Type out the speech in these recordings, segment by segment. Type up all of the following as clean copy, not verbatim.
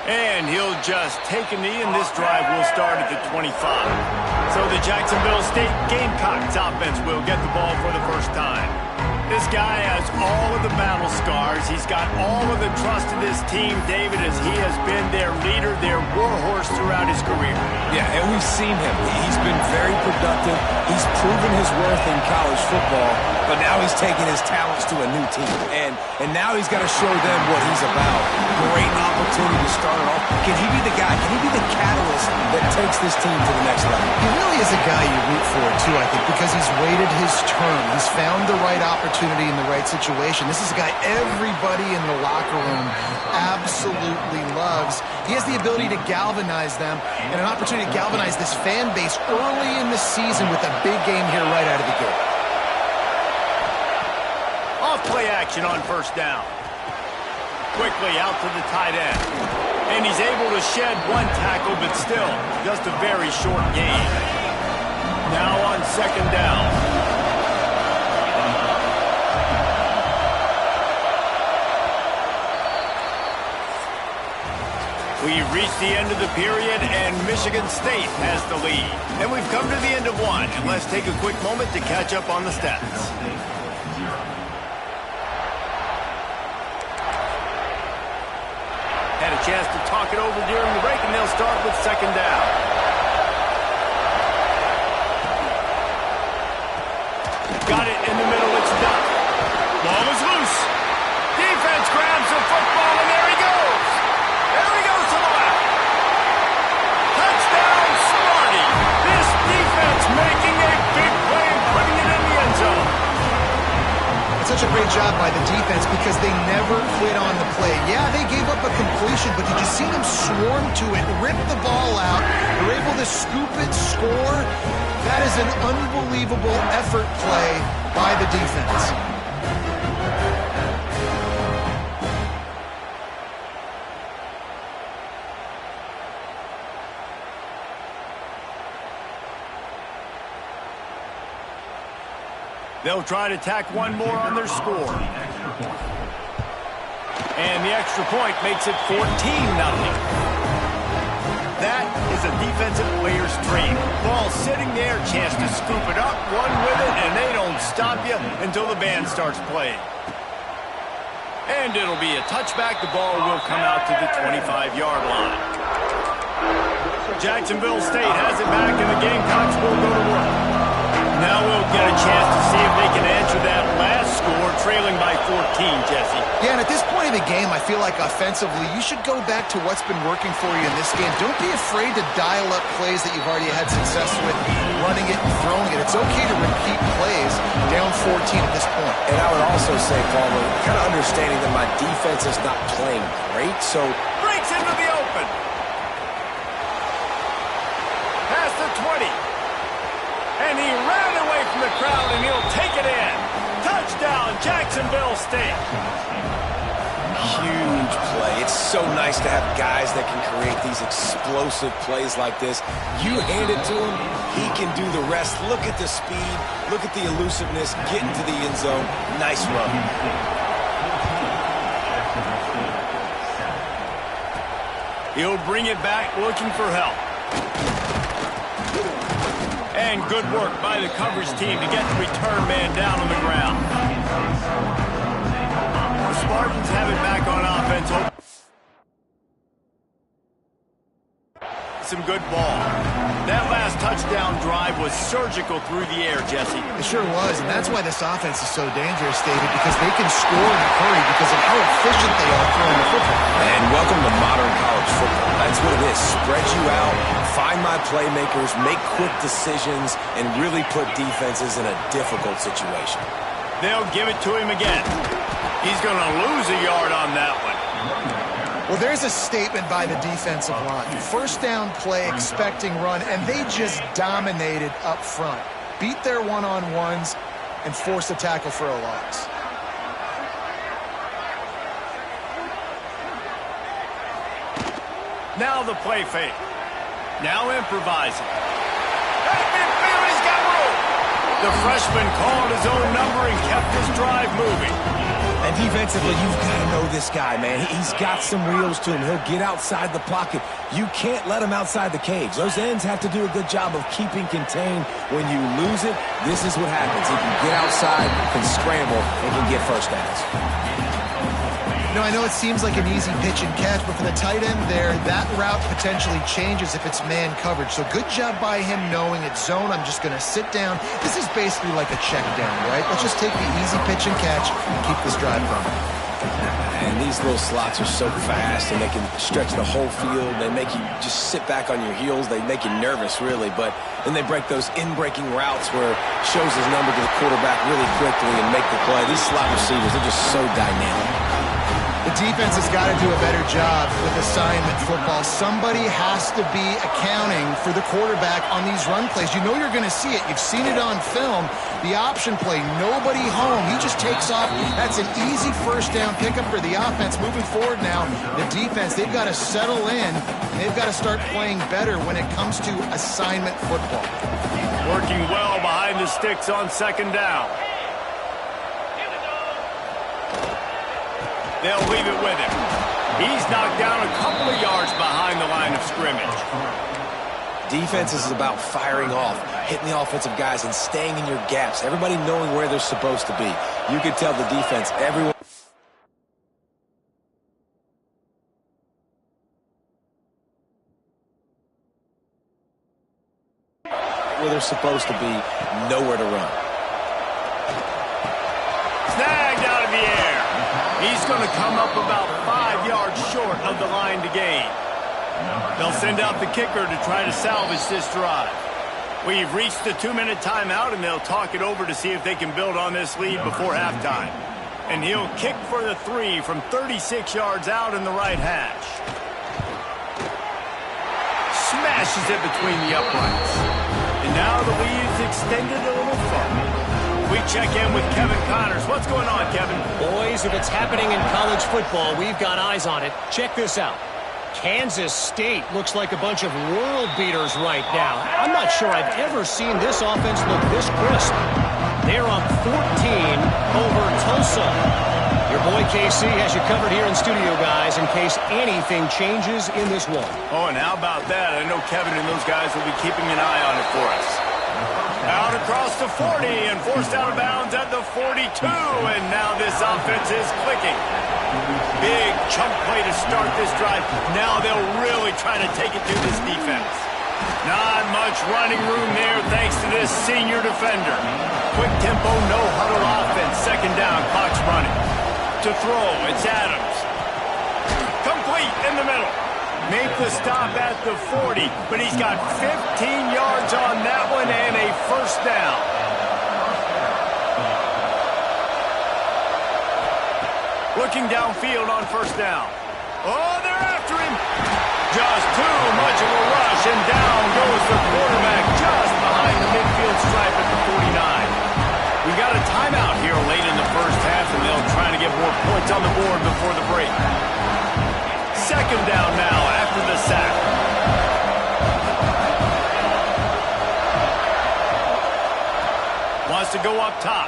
And he'll just take a knee, and this drive will start at the 25. So the Jacksonville State Gamecocks offense will get the ball for the first time. This guy has all of the battle scars. He's got all of the trust of this team, David, as he has been their leader, their warhorse throughout his career. Yeah, and we've seen him. He's been very productive. He's proven his worth in college football, but now he's taking his talents to a new team. And now he's got to show them what he's about. Great opportunity to start it off. Can he be the guy? Can he be the catalyst that takes this team to the next level? He really is a guy you root for, too, I think, because he's waited his turn. He's found the right opportunity in the right situation. This is a guy everybody in the locker room absolutely loves. He has the ability to galvanize them and an opportunity to galvanize this fan base early in the season with a big game here right out of the gate. Off play action on first down. Quickly out to the tight end. And he's able to shed one tackle, but still just a very short gain. Now on second down. We've reached the end of the period, and Michigan State has the lead. And we've come to the end of one, and let's take a quick moment to catch up on the stats. Had a chance to talk it over during the break, and they'll start with second down. Got it in the middle, it's done. Ball is loose. Defense grabs the football, and there he goes. There he goes to the left. Touchdown, Smarty. This defense making a big play and putting it in the end zone. It's such a great job by the defense because they never quit on the play. Yeah, they gave up a completion, but did you see them swarm to it, rip the ball out? They're able to scoop it, score. That is an unbelievable effort play by the defense. They'll try to tack one more on their score. And the extra point makes it 14-0. That is a defensive player's dream. Ball sitting there, chance to scoop it up, run with it, and they don't stop you until the band starts playing. And it'll be a touchback. The ball will come out to the 25-yard line. Jacksonville State has it back, and the Gamecocks will go to work. Now we'll get a chance to see if they can answer that last score, trailing by 14, Jesse. Yeah, and at this point in the game, I feel like offensively, you should go back to what's been working for you in this game. Don't be afraid to dial up plays that you've already had success with, running it and throwing it. It's okay to repeat plays down 14 at this point. And I would also say, Paul, kind of understanding that my defense is not playing great, so... Breaks into the open. Past the 20. And he ran away from the crowd, and he'll take it in. Touchdown, Jacksonville State. Huge play. It's so nice to have guys that can create these explosive plays like this. You hand it to him, he can do the rest. Look at the speed. Look at the elusiveness. Get into the end zone. Nice run. He'll bring it back, looking for help. And good work by the coverage team to get the return man down on the ground. The Spartans have it back on offense. Some good ball. That last touchdown drive was surgical through the air, Jesse. It sure was, and that's why this offense is so dangerous, David, because they can score in a hurry because of how efficient they are throwing the football. And welcome to modern college football. That's what it is. Spread you out, find my playmakers, make quick decisions, and really put defenses in a difficult situation. They'll give it to him again. He's going to lose a yard on that one. Well, there's a statement by the defensive line. First down play, expecting run, and they just dominated up front. Beat their one-on-ones and forced a tackle for a loss. Now the play fake. Now improvising. He's got room. The freshman called his own number and kept his drive moving. And Defensively, you've got to know this guy, man. He's got some wheels to him. He'll get outside the pocket. You can't let him outside the cage. Those ends have to do a good job of keeping contained. When you lose it, this is what happens. He can get outside, can scramble, and can get first downs. You know, I know it seems like an easy pitch and catch, but for the tight end there, that route potentially changes if it's man coverage. So good job by him knowing it's zone. I'm just going to sit down. This is basically like a check down, right? Let's just take the easy pitch and catch and keep this drive going. And these little slots are so fast, and they can stretch the whole field. They make you just sit back on your heels. They make you nervous, really. But then they break those in-breaking routes where it shows his number to the quarterback really quickly and make the play. These slot receivers are just so dynamic. The defense has got to do a better job with assignment football. Somebody has to be accounting for the quarterback on these run plays. You know you're going to see it. You've seen it on film. The option play, nobody home. He just takes off. That's an easy first down pickup for the offense. Moving forward now, the defense, they've got to settle in. They've got to start playing better when it comes to assignment football. Working well behind the sticks on second down. They'll leave it with him. He's knocked down a couple of yards behind the line of scrimmage. Defense is about firing off, hitting the offensive guys, and staying in your gaps. Everybody knowing where they're supposed to be. You can tell the defense, everyone. Where they're supposed to be, nowhere to run. Snagged out of the air. He's going to come up about 5 yards short of the line to gain. They'll send out the kicker to try to salvage this drive. We've reached the 2-minute timeout, and they'll talk it over to see if they can build on this lead before halftime. And he'll kick for the 3 from 36 yards out in the right hash. Smashes it between the uprights. And now the lead's extended a little further. We check in with Kevin Connors. What's going on, Kevin? Boys, if it's happening in college football, we've got eyes on it. Check this out. Kansas State looks like a bunch of world beaters right now. I'm not sure I've ever seen this offense look this crisp. They're up 14 over Tulsa. Your boy KC has you covered here in studio, guys, in case anything changes in this one. Oh, and how about that? I know Kevin and those guys will be keeping an eye on it for us. Out across the 40 and forced out of bounds at the 42. And now this offense is clicking. Big chunk play to start this drive. Now they'll really try to take it to this defense. Not much running room there thanks to this senior defender. Quick tempo, no huddle offense. Second down, clock's running. To throw, it's Adams. Complete in the middle. Make the stop at the 40, but he's got 15 yards on that one and a first down. Looking downfield on first down. Oh, they're after him. Just too much of a rush, and down goes the quarterback just behind the midfield stripe at the 49. We got a timeout here late in the first half, and they'll try to get more points on the board before the break. Second down now after the sack. Wants to go up top.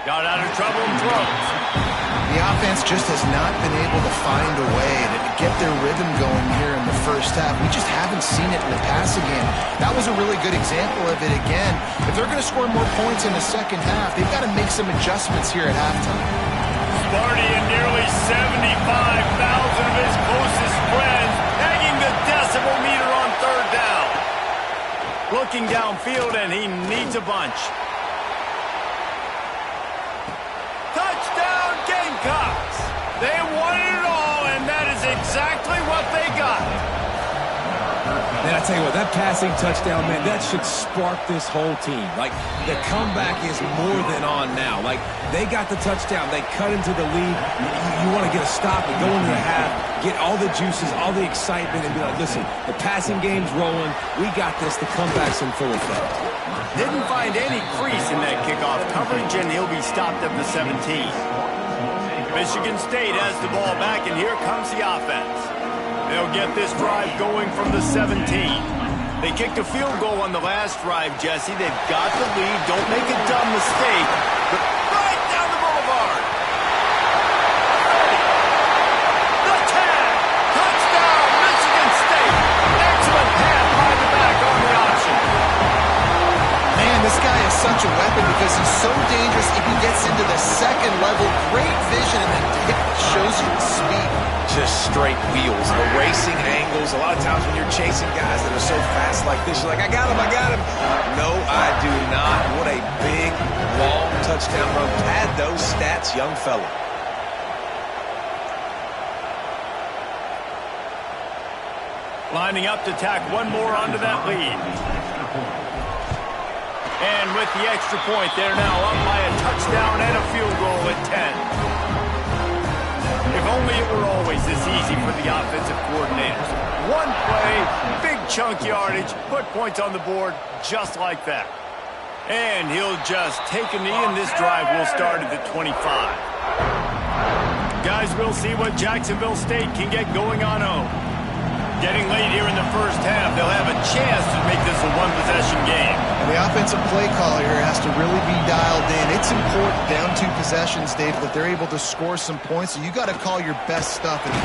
Got out of trouble and throws. The offense just has not been able to find a way to get their rhythm going here in the first half. We just haven't seen it in the passing game. That was a really good example of it again. If they're going to score more points in the second half, they've got to make some adjustments here at halftime. Sparty and nearly 75,000 of his closest friends hanging the decibel meter on third down. Looking downfield, and he needs a bunch. Touchdown, Gamecocks! They wanted it all, and that is exactly what they got. And I tell you what, that passing touchdown, man, that should spark this whole team. Like, the comeback is more than on now. Like, they got the touchdown. They cut into the lead. You want to get a stop and go into the half, get all the juices, all the excitement, and be like, listen, the passing game's rolling. We got this. The comeback's in full effect. Didn't find any crease in that kickoff coverage, and he'll be stopped at the 17. Michigan State has the ball back, and here comes the offense. They'll get this drive going from the 17. They kicked a field goal on the last drive, Jesse. They've got the lead. Don't make a dumb mistake. such a weapon because he's so dangerous if he gets into the second level. Great vision, and then it shows you the speed. Just straight wheels, erasing angles. A lot of times when you're chasing guys that are so fast like this, you're like, I got him. No, I do not. What a big, long touchdown run. Pad those stats, young fella. Lining up to tack one more onto that lead. And with the extra point, they're now up by a touchdown and a field goal at 10. If only it were always this easy for the offensive coordinators. One play, big chunk yardage, put points on the board just like that. And he'll just take a knee, and this drive will start at the 25. Guys, we'll see what Jacksonville State can get going on home. Getting late here in the first half, they'll have a chance to make this a one-possession game. And the offensive play caller here has to really be dialed in. It's important down 2 possessions, Dave, that they're able to score some points. So you got to call your best stuff. And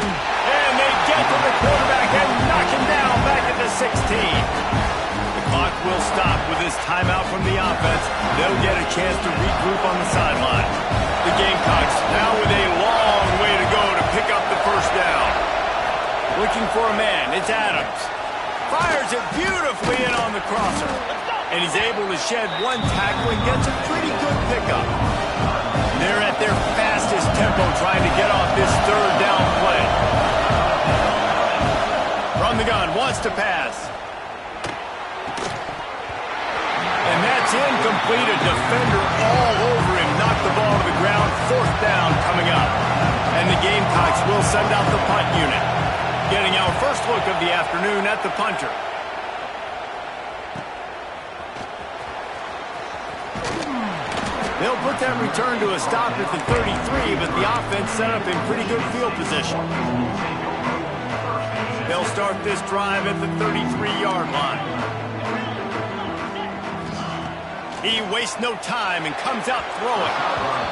they get to the quarterback and knock him down back at the 16. The clock will stop with this timeout from the offense. They'll get a chance to regroup on the sideline. The Gamecocks now with a long way to go to pick up the first down. Looking for a man, it's Adams. Fires it beautifully in on the crosser. And he's able to shed one tackle and gets a pretty good pickup. They're at their fastest tempo trying to get off this third down play. From the gun, wants to pass. And that's incomplete. A defender all over him. Knocked the ball to the ground. 4th down coming up. And the Gamecocks will send out the punt unit. Getting our first look of the afternoon at the punter. They'll put that return to a stop at the 33, but the offense set up in pretty good field position. They'll start this drive at the 33-yard line. He wastes no time and comes out throwing.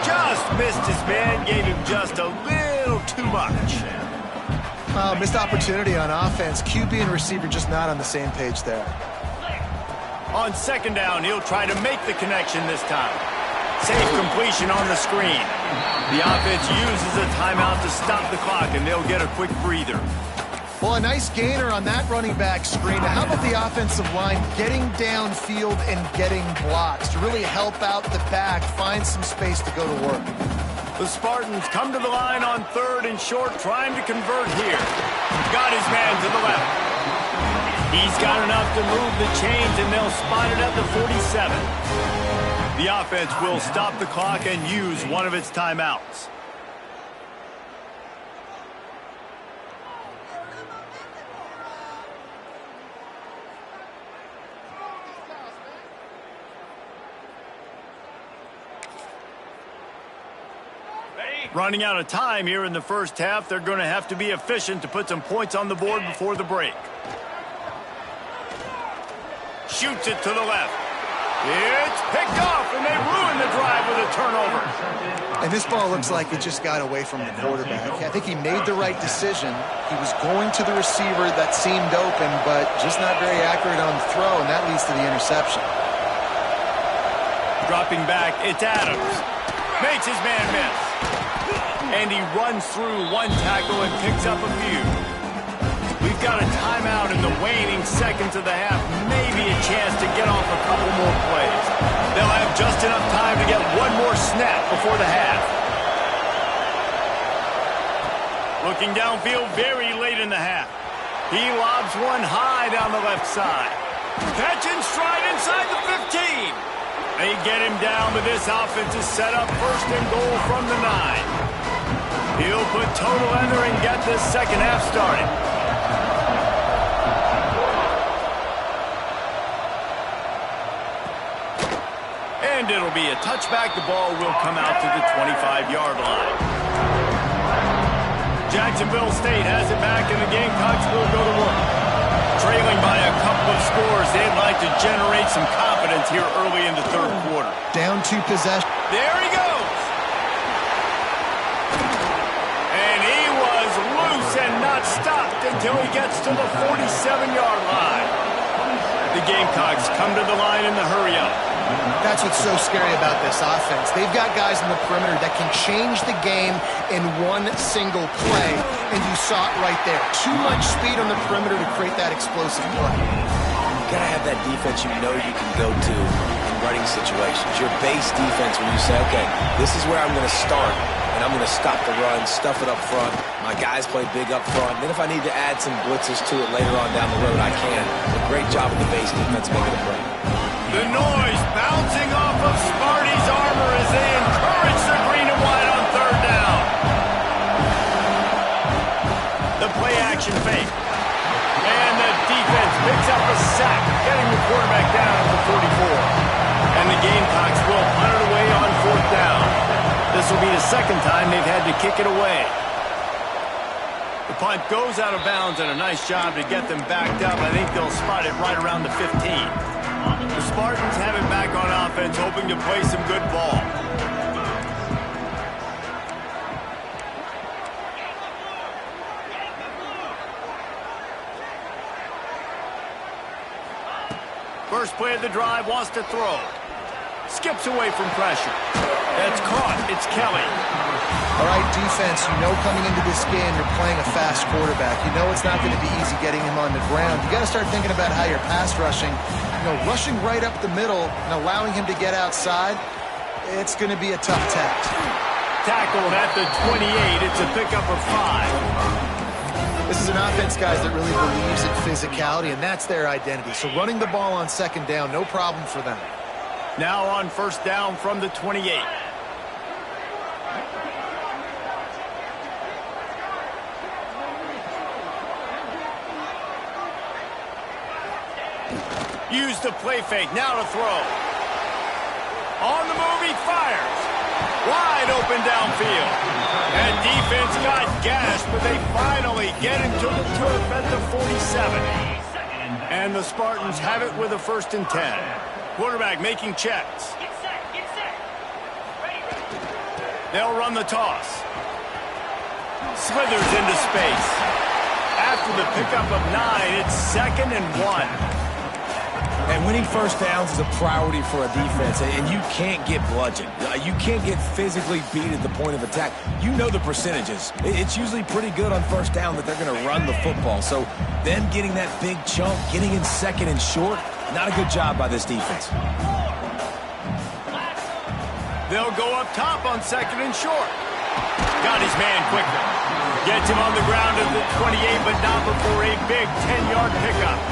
Just missed his man, gave him just a little too much. Missed opportunity on offense. QB and receiver just not on the same page there. On 2nd down, he'll try to make the connection this time. Safe completion on the screen. The offense uses a timeout to stop the clock, and they'll get a quick breather. Well, a nice gainer on that running back screen. Now, how about the offensive line getting downfield and getting blocks to really help out the back, find some space to go to work? The Spartans come to the line on 3rd and short, trying to convert here. Got his man to the left. He's got enough to move the chains, and they'll spot it at the 47. The offense will stop the clock and use one of its timeouts. Running out of time here in the first half. They're going to have to be efficient to put some points on the board before the break. Shoots it to the left. It's picked off, and they ruin the drive with a turnover. And this ball looks like it just got away from the quarterback. I think he made the right decision. He was going to the receiver that seemed open, but just not very accurate on the throw, and that leads to the interception. Dropping back, it's Adams. Makes his man miss. And he runs through one tackle and picks up a few. We've got a timeout in the waning seconds of the half. Maybe a chance to get off a couple more plays. They'll have just enough time to get one more snap before the half. Looking downfield very late in the half. He lobs one high down the left side. Catch and stride inside the 15. They get him down, but this offense is set up 1st and goal from the 9. He'll put total under and get this second half started. And it'll be a touchback. The ball will come out to the 25-yard line. Jacksonville State has it back, and the Gamecocks will go to work. Trailing by a couple of scores, they'd like to generate some confidence here early in the 3rd quarter. Down 2 possessions. There he goes. And he was loose and not stopped until he gets to the 47-yard line. The Gamecocks come to the line in the hurry-up. That's what's so scary about this offense. They've got guys in the perimeter that can change the game in one single play, and you saw it right there. Too much speed on the perimeter to create that explosive play. You gotta have that defense you know you can go to in running situations. Your base defense when you say, okay, this is where I'm going to start, and I'm going to stop the run, stuff it up front. My guys play big up front. Then if I need to add some blitzes to it later on down the road, I can. A great job of the base defense making a play. The noise bouncing off of Sparty's armor as they encourage the green and white on third down. The play action fake. And the defense picks up a sack, getting the quarterback down at the 44. And the Gamecocks will punt it away on fourth down. This will be the second time they've had to kick it away. The punt goes out of bounds, and a nice job to get them backed up. I think they'll spot it right around the 15. The Spartans have it back on offense, hoping to play some good ball. First play of the drive, wants to throw. Skips away from pressure. That's caught. It's Kelly. All right, defense, you know coming into this game you're playing a fast quarterback. You know it's not going to be easy getting him on the ground. You got to start thinking about how you're pass rushing. Rushing right up the middle and allowing him to get outside, it's going to be a tough task. Tackled at the 28. It's a pickup of 5. This is an offense, guys, that really believes in physicality, and that's their identity. So running the ball on second down, no problem for them. Now on first down from the 28. Use the play fake, now to throw. On the move, he fires. Wide open downfield. And defense got gashed, but they finally get him to the turf at the 47. And the Spartans have it with a 1st and 10. Quarterback making checks. They'll run the toss. Slithers into space. After the pickup of 9, it's 2nd and 1. And winning first downs is a priority for a defense, and you can't get bludgeoned. You can't get physically beat at the point of attack. You know the percentages. It's usually pretty good on first down that they're going to run the football. So them getting that big chunk, getting in 2nd and short, not a good job by this defense. They'll go up top on 2nd and short. Got his man quickly. Gets him on the ground at the 28, but not before a big 10-yard pickup.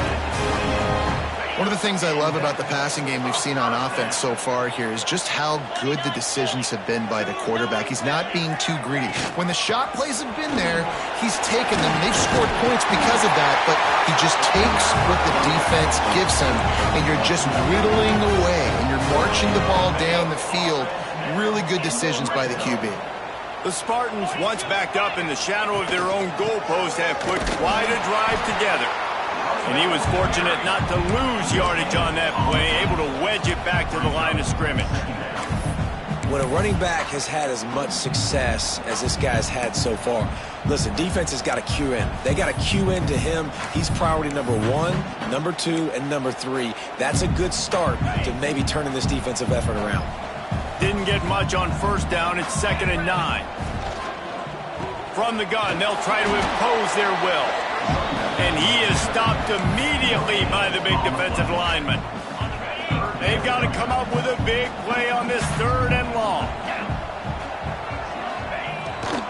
One of the things I love about the passing game we've seen on offense so far here is just how good the decisions have been by the quarterback. He's not being too greedy. When the shot plays have been there, he's taken them. They've scored points because of that, but he just takes what the defense gives him, and you're just whittling away, and you're marching the ball down the field. Really good decisions by the QB. The Spartans, once backed up in the shadow of their own goalpost, have put quite a drive together. And he was fortunate not to lose yardage on that play, able to wedge it back to the line of scrimmage. When a running back has had as much success as this guy's had so far, listen, defense has got to cue in. They got to cue in to him. He's priority number 1, number 2, and number 3. That's a good start to maybe turning this defensive effort around. Didn't get much on first down. It's 2nd and 9. From the gun, they'll try to impose their will. And he is stopped immediately by the big defensive lineman. They've got to come up with a big play on this 3rd and long.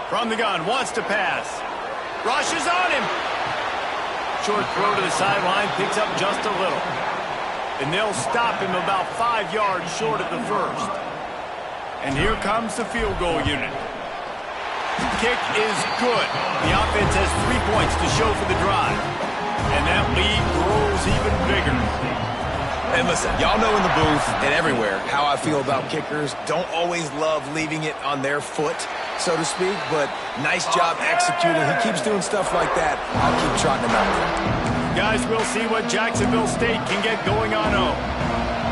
From the gun, wants to pass. Rushes on him. Short throw to the sideline, picks up just a little. And they'll stop him about 5 yards short of the 1st. And here comes the field goal unit. Kick is good. The offense has 3 points to show for the drive. And that lead grows even bigger. And listen, y'all know in the booth and everywhere how I feel about kickers. Don't always love leaving it on their foot, so to speak, but nice job executing. He keeps doing stuff like that. I'll keep trotting him out there. Guys, we'll see what Jacksonville State can get going on home.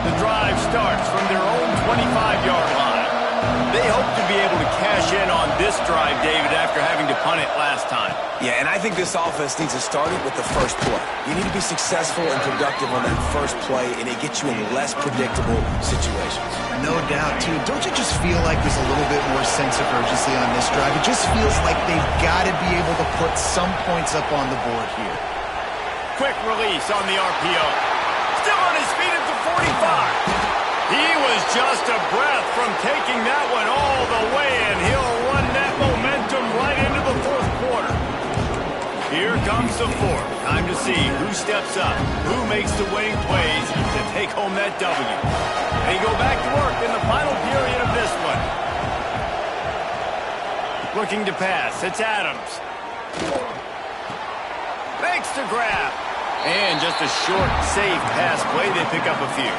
The drive starts from their own 25-yard line. They hope to be able to cash in on this drive, David, after having to punt it last time. Yeah, and I think this offense needs to start it with the first play. You need to be successful and productive on that first play, and it gets you in less predictable situations. No doubt, too. Don't you just feel like there's a little bit more sense of urgency on this drive? It just feels like they've got to be able to put some points up on the board here. Quick release on the RPO. Still on his feet at the 45. He was just a breath from taking that one all the way, and he'll run that momentum right into the fourth quarter. Here comes the fourth. Time to see who steps up, who makes the winning plays to take home that W. They go back to work in the final period of this one. Looking to pass. It's Adams. Makes the grab. And just a short, safe pass play. They pick up a few.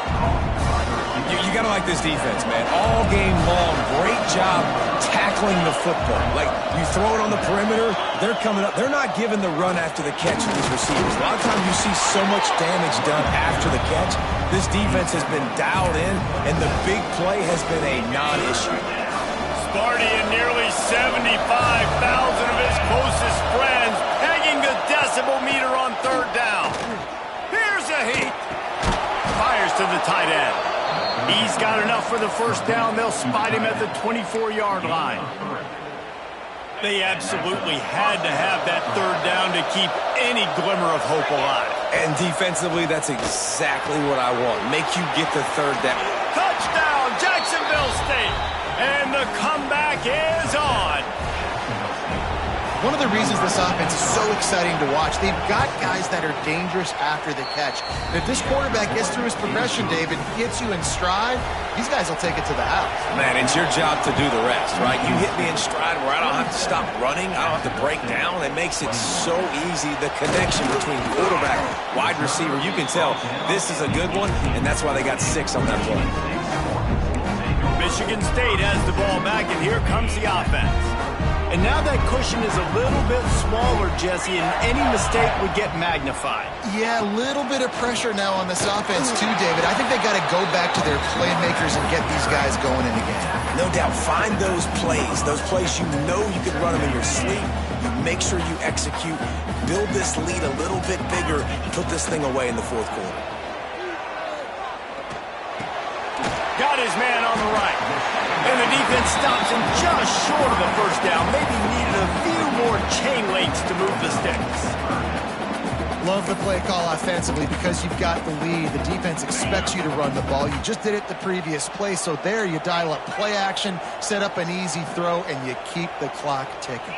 You got to like this defense, man. All game long, great job tackling the football. Like, you throw it on the perimeter, they're coming up. They're not giving the run after the catch to these receivers. A lot of times you see so much damage done after the catch. This defense has been dialed in, and the big play has been a non-issue. Sparty and nearly 75,000 of his closest friends pegging the decibel meter on third down. Here's a heat. Fires to the tight end. He's got enough for the first down. They'll spot him at the 24-yard line. They absolutely had to have that third down to keep any glimmer of hope alive. And defensively, that's exactly what I want. Make you get the third down. Touchdown, Jacksonville State. And the comeback is on. One of the reasons this offense is so exciting to watch, they've got guys that are dangerous after the catch. If this quarterback gets through his progression, David, gets you in stride, these guys will take it to the house. Man, it's your job to do the rest, right? You hit me in stride where I don't have to stop running. I don't have to break down. It makes it so easy. The connection between quarterback, wide receiver, you can tell this is a good one, and that's why they got 6 on that play. Michigan State has the ball back, and here comes the offense. And now that cushion is a little bit smaller, Jesse, and any mistake would get magnified. Yeah, a little bit of pressure now on this offense too, David. I think they got to go back to their playmakers and get these guys going in the game. No doubt. Find those plays you know you can run them in your sleep. You make sure you execute. Build this lead a little bit bigger. Put this thing away in the fourth quarter. Got his man on the right. And the defense stops him just short of the first down. Maybe needed a few more chain links to move the sticks. Love the play call offensively because you've got the lead. The defense expects you to run the ball. You just did it the previous play, so there you dial up play action, set up an easy throw, and you keep the clock ticking.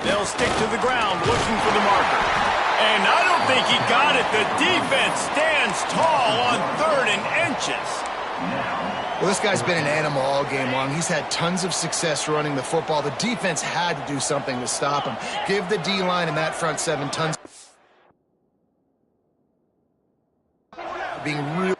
They'll stick to the ground looking for the marker. And I don't think he got it. The defense stands tall on 3rd and inches. Well, this guy's been an animal all game long. He's had tons of success running the football. The defense had to do something to stop him. Give the D-line and that front 7 tons. Being real.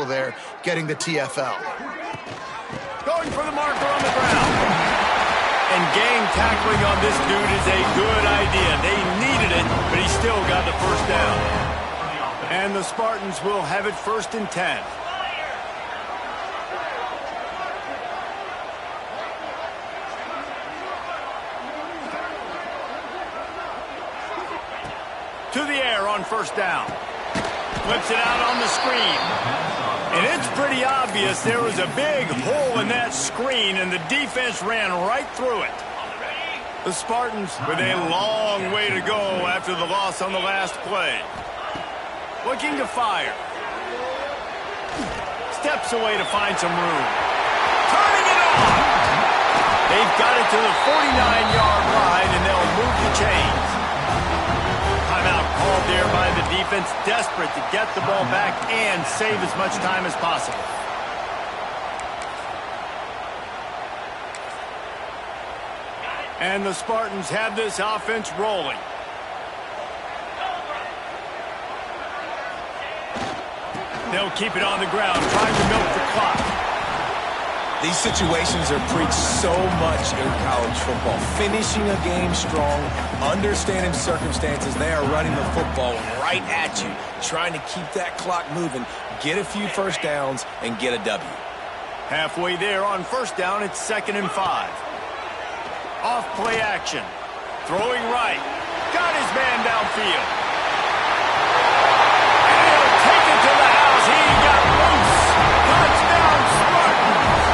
There, getting the TFL. Going for the marker on the ground. And gang tackling on this dude is a good idea. They needed it, but he still got the first down. And the Spartans will have it 1st and 10. To the air on first down. Flips it out on the screen. And it's pretty obvious there was a big hole in that screen, and the defense ran right through it. The Spartans with a long way to go after the loss on the last play. Looking to fire. Steps away to find some room. Turning it on! They've got it to the 49-yard line, and they'll move the chains. Timeout called there by the defense, desperate to get the ball back and save as much time as possible. And the Spartans have this offense rolling. They'll keep it on the ground, trying to milk the clock. These situations are preached so much in college football. Finishing a game strong, understanding circumstances. They are running the football right at you, trying to keep that clock moving, get a few first downs, and get a W. Halfway there on first down, it's 2nd and 5. Off play action. Throwing right. Got his man downfield. And he'll take it to the house. He got loose. Touchdown, Spartans.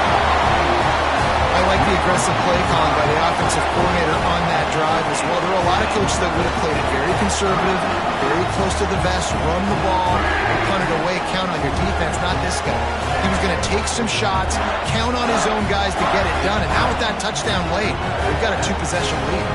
I like the aggressive play calling by the offensive coordinator on that drive as well. There are a lot of coaches that would have played it very conservative, very close to the vest, run the ball, and punt it away, count on your defense, not this guy. He was going to take some shots, count on his own guys to get it done, and now with that touchdown late, they've got a 2-possession lead.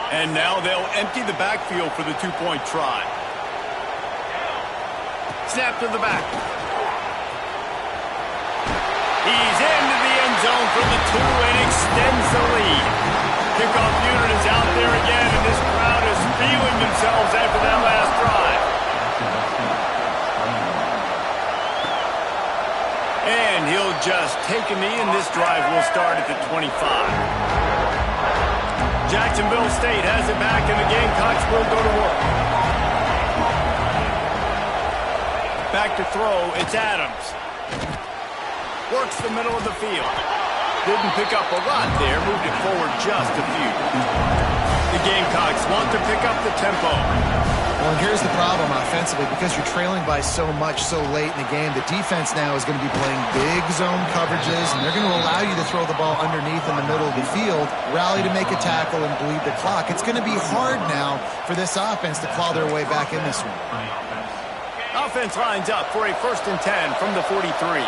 And now they'll empty the backfield for the 2-point try. Snap to the back. He's into the end zone for the 2 and extends the lead. Kickoff unit is out there again, and this crowd is feeling themselves after that last drive. And he'll just take a knee, and this drive will start at the 25. Jacksonville State has it back, and the Gamecocks will go to work. Back to throw, it's Adams. Works the middle of the field. Didn't pick up a lot there, moved it forward just a few. The Gamecocks want to pick up the tempo. Well, and here's the problem offensively. Because you're trailing by so much so late in the game, the defense now is going to be playing big zone coverages, and they're going to allow you to throw the ball underneath in the middle of the field, rally to make a tackle, and bleed the clock. It's going to be hard now for this offense to claw their way back in this one. Offense lines up for a 1st and 10 from the 43.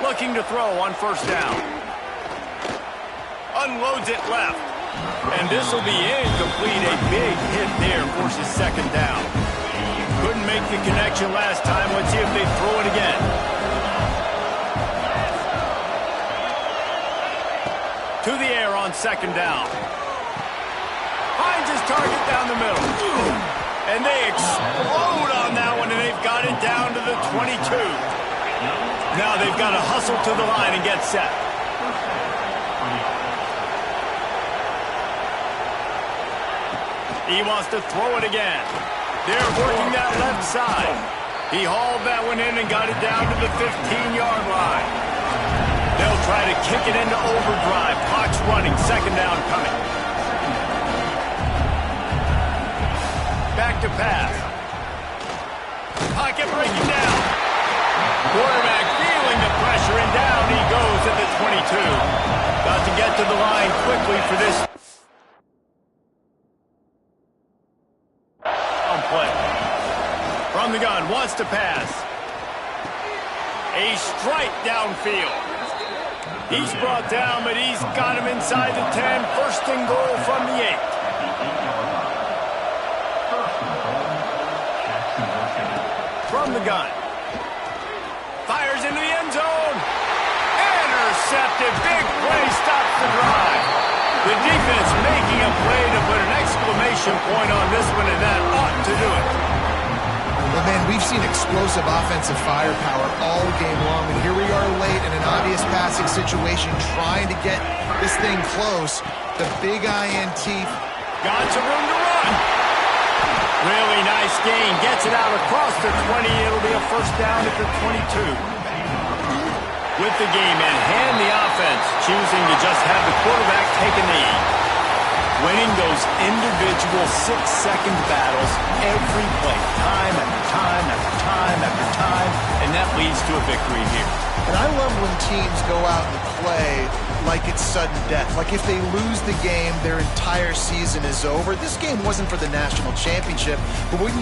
Looking to throw on first down. Unloads it left. And this will be incomplete. A big hit there forces 2nd down. Couldn't make the connection last time. Let's see if they throw it again. To the air on 2nd down. Finds his target down the middle. And they explode on that one, and they've got it down to the 22. Now they've got to hustle to the line and get set. He wants to throw it again. They're working that left side. He hauled that one in and got it down to the 15-yard line. They'll try to kick it into overdrive. Clock's running. 2nd down coming. Back to pass. Pocket breaking down. Quarterback feeling the pressure, and down he goes at the 22. Got to get to the line quickly for this play. From the gun, wants to pass. A strike downfield. He's brought down, but he's got him inside the 10. 1st and goal from the 8. From the gun. Fires into the end zone. Intercepted. Big play stops the drive. The defense making a play to put an exclamation point on this one, and that ought to do it. Well, man, we've seen explosive offensive firepower all game long, and here we are late in an obvious passing situation trying to get this thing close. The big INT. Got some room to run. Really nice gain. Gets it out across the 20. It'll be a first down at the 22. With the game in hand, the offense choosing to just have the quarterback take a knee. Winning those individual 6-second battles every play, time after time after time after time, and that leads to a victory here. And I love when teams go out and play like it's sudden death. Like if they lose the game, their entire season is over. This game wasn't for the national championship, but when